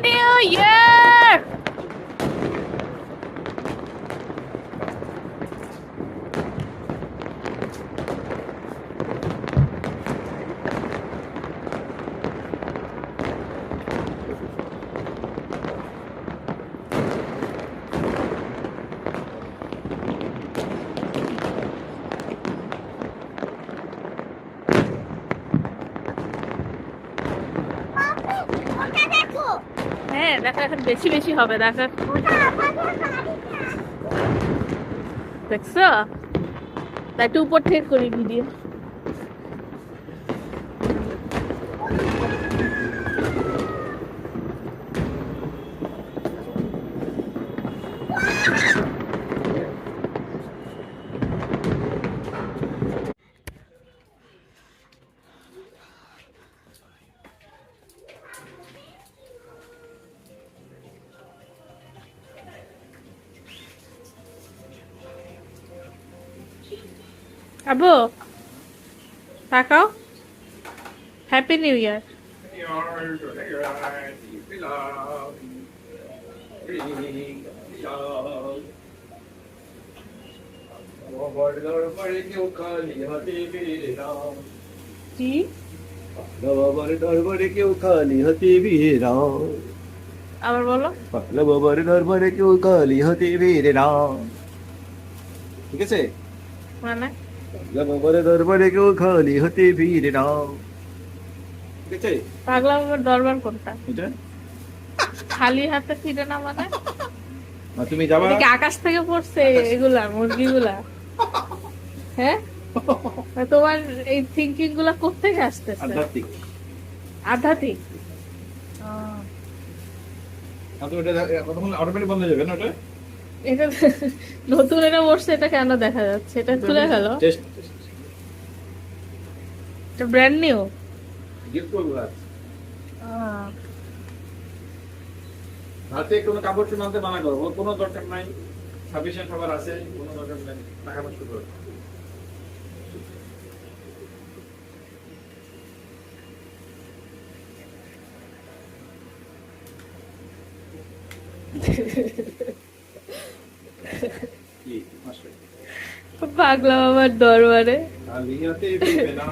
New year. হ্যাঁ দেখা এখন বেশি বেশি হবে দেখা। দেখছো, একটু উপর থেকে করি ভিডিও। আবু তাকাও, হ্যাপি নিউ ইয়ার। কি বাবার দরবারে কেউ খালি হাতে ভিড়ে না, আবার বলো। পাগলা বাবার দরবারে কেউ খালি হাতে ভিড়ে না। ঠিক আছে, মানে পাগলা বাবার দরবারে কেউ খালি হাতে ভিড়ে না। ঠিক আছে, পাগলা বাবার দরবার কোনটা? এটা খালি হাতে ফিরে না মানে? তুমি যাবা এটা কি আকাশ থেকে পড়ছে এগুলা মুরগিগুলা? হ্যাঁ, তোমার এই থিঙ্কিং গুলা কোত্থেকে আসতেছে? আধ্যাত্মিক। আধ্যাত্মিক। অটোমেটিক বন্ধ হয়ে যাবে না ওটা? এটা নতুন এটা পড়ছে, এটা কেন দেখা যাচ্ছে? এটা খুলে গেল, টেস্ট এটা ব্র্যান্ড নিউ। গিফট করবো হাতে কোনো কাপড় চোপড় আনতে মানা করো, ওর কোনো দরকার নাই, সাফিসিয়েন্ট খাবার আছে, কোনো দরকার নাই, টাকা নষ্ট করো। পাগলা বাবার দরবারে খালি হাতে ফিরবে না।